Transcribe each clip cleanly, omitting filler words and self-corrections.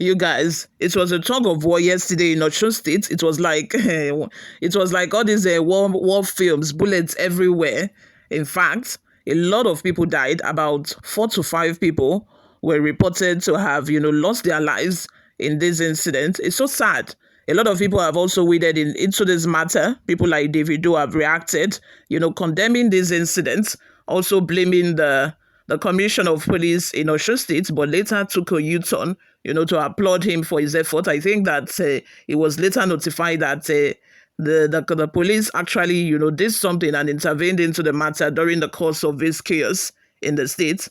You guys, it was a tug of war yesterday in Osun State. It was like it was like all these war films, bullets everywhere. In fact, a lot of people died. About 4 to 5 people were reported to have, lost their lives in this incident. It's so sad. A lot of people have also waded into this matter. People like Davido have reacted, condemning these incidents, also blaming the commissioner of police in Osun State, but later took a U-turn, to applaud him for his effort. I think that he was later notified that the police actually, did something and intervened into the matter during the course of this chaos in the state.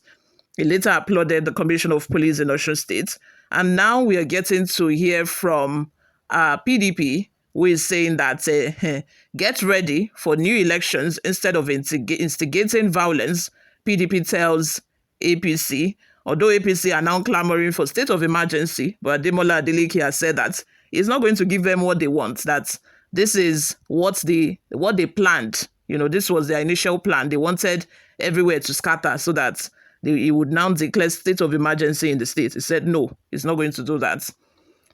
He later applauded the commissioner of police in Osun State. And now we are getting to hear from PDP, who is saying that get ready for new elections instead of instigating violence. PDP tells APC, although APC are now clamoring for state of emergency, but Ademola Adeleke has said that he's not going to give them what they want, that this is what they planned. This was their initial plan. They wanted everywhere to scatter so that he would now declare state of emergency in the state. He said no, he's not going to do that.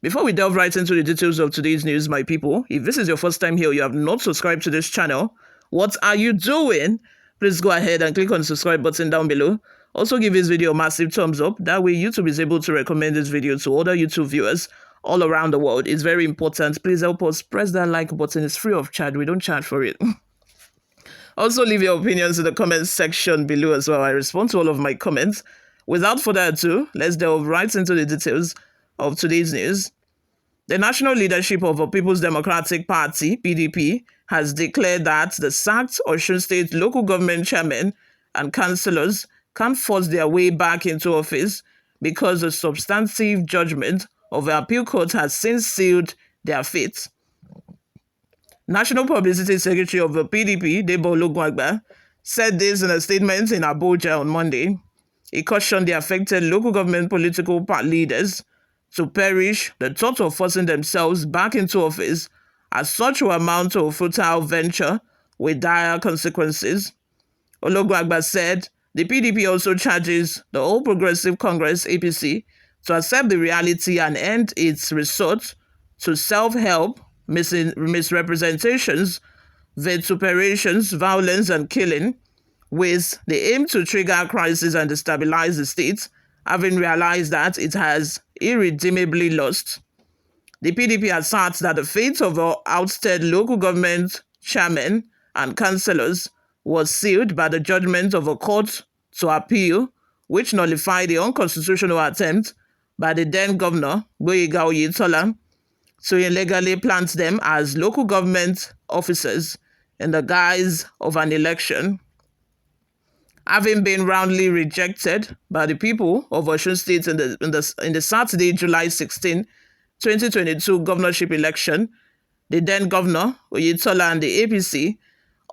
Before we delve right into the details of today's news, my people, if this is your first time here, you have not subscribed to this channel, what are you doing? Please go ahead and click on the subscribe button down below. Also give this video a massive thumbs up. That way YouTube is able to recommend this video to other YouTube viewers all around the world. It's very important. Please help us press that like button. It's free of charge. We don't charge for it. Also leave your opinions in the comments section below as well. I respond to all of my comments. Without further ado, let's delve right into the details of today's news. The national leadership of the People's Democratic Party, PDP, has declared that the sacked Osun State local government chairmen and councillors can't force their way back into office because the substantive judgment of the appeal court has since sealed their fate. National Publicity Secretary of the PDP, Debo Ologunagba, said this in a statement in Abuja on Monday. He cautioned the affected local government political leaders to perish the thought of forcing themselves back into office, as such will amount to a futile venture with dire consequences. Ologunagba said the PDP also charges the All Progressive Congress, APC, to accept the reality and end its resort to self-help, misrepresentations, vituperations, violence, and killing, with the aim to trigger a crisis and destabilize the state, having realized that it has irredeemably lost. The PDP asserts that the fate of our ousted local government chairmen and councillors was sealed by the judgment of a court to appeal, which nullified the unconstitutional attempt by the then governor, Gboyega Oyetola, to illegally plant them as local government officers in the guise of an election. Having been roundly rejected by the people of Osun State in the Saturday, July 16, 2022 governorship election, the then governor, Oyetola, and the APC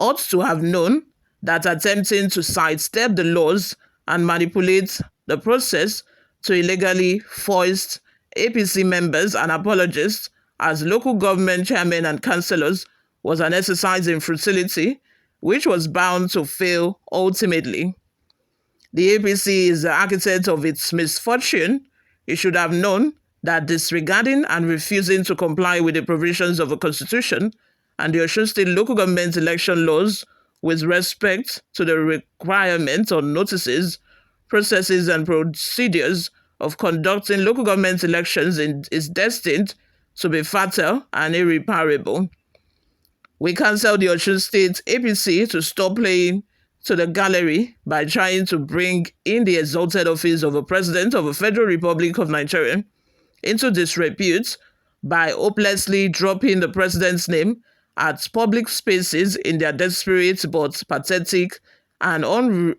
ought to have known that attempting to sidestep the laws and manipulate the process to illegally foist APC members and apologists as local government chairmen and councillors was an exercise in futility, which was bound to fail ultimately. The APC is the architect of its misfortune. It should have known that disregarding and refusing to comply with the provisions of the Constitution and the Osun State local government election laws with respect to the requirements on notices, processes, and procedures of conducting local government elections is destined to be fatal and irreparable. We counsel the Osun State APC to stop playing to the gallery by trying to bring in the exalted office of a president of the Federal Republic of Nigeria into disrepute by hopelessly dropping the president's name at public spaces in their desperate but pathetic and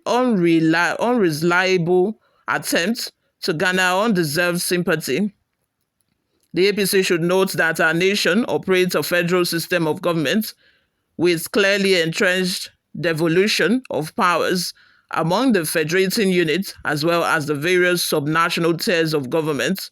unreliable attempt to garner undeserved sympathy. The APC should note that our nation operates a federal system of government with clearly entrenched devolution of powers among the federating units as well as the various subnational tiers of government.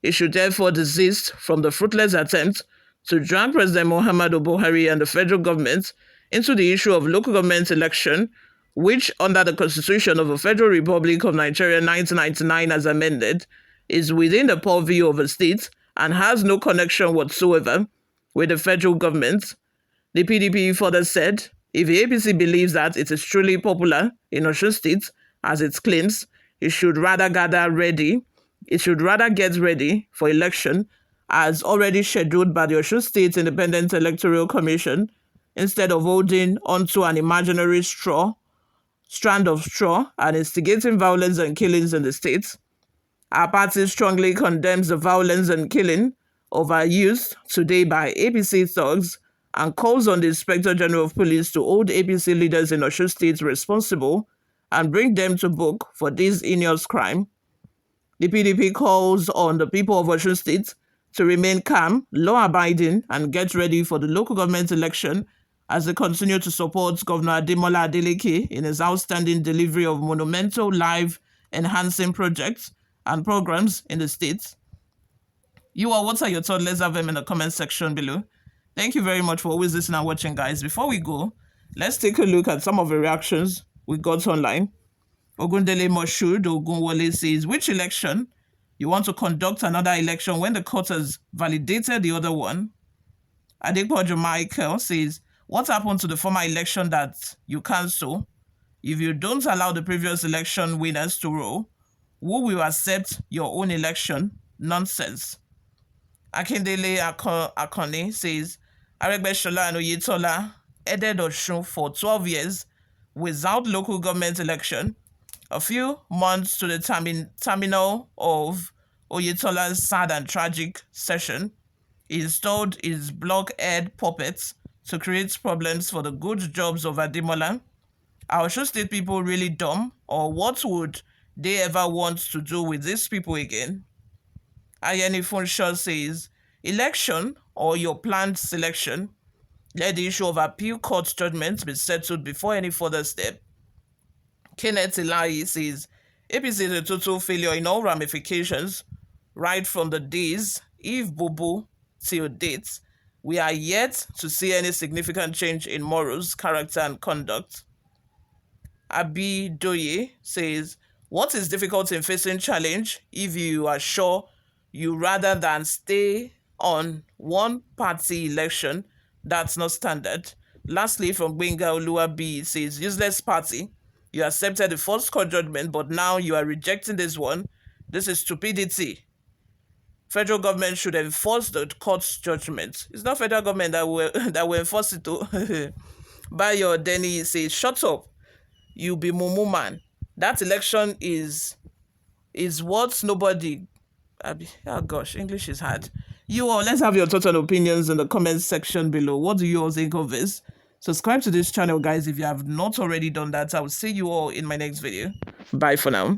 It should therefore desist from the fruitless attempt to drag President Muhammadu Buhari and the federal government into the issue of local government election, which, under the Constitution of the Federal Republic of Nigeria 1999 as amended, is within the purview of a state and has no connection whatsoever with the federal government. The PDP further said, if the APC believes that it is truly popular in Osun State, as it claims, it should rather get ready for election as already scheduled by the Osun State Independent Electoral Commission, instead of holding onto an imaginary strand of straw and instigating violence and killings in the state. Our party strongly condemns the violence and killing of our youth today by APC thugs and calls on the Inspector General of Police to hold APC leaders in Osun State responsible and bring them to book for this heinous crime. The PDP calls on the people of Osun State to remain calm, law-abiding, and get ready for the local government election as they continue to support Governor Ademola Adeleke in his outstanding delivery of monumental life-enhancing projects and programs in the state. You all, what are your thoughts? Let's have them in the comment section below. Thank you very much for always listening and watching, guys. Before we go, let's take a look at some of the reactions we got online. Ogundele Moshood Ogunwole says, which election? You want to conduct another election when the court has validated the other one? Adepojo Michael says, what happened to the former election that you cancel? If you don't allow the previous election winners to roll, who will accept your own election? Nonsense. Akindele Akone says, Aregbesola and Oyetola headed Osun for 12 years without local government election. A few months to the terminal of Oyetola's sad and tragic session, he installed his blockhead puppets to create problems for the good jobs of Ademola. Are Osun State people really dumb, or what would they ever want to do with these people again? Ayeni Funshaw says, election or your planned selection, let the issue of appeal court judgment be settled before any further step. Kenneth Ilayi says, APC is a total failure in all ramifications, right from the days, if Bubu, till date. We are yet to see any significant change in morals, character, and conduct. Abi Doye says, what is difficult in facing challenge if you are sure you rather than stay on one party election? That's not standard. Lastly, from Gbenga Oluwabi, says, useless party. You accepted the first court judgment, but now you are rejecting this one. This is stupidity. Federal government should enforce the court's judgment. It's not federal government that will enforce it. Bayo Denny says, shut up. You be mumu man. That election is what nobody... Oh gosh, English is hard. You all, let's have your thoughts and opinions in the comment section below. What do you all think of this? Subscribe to this channel, guys, if you have not already done that. I will see you all in my next video. Bye for now.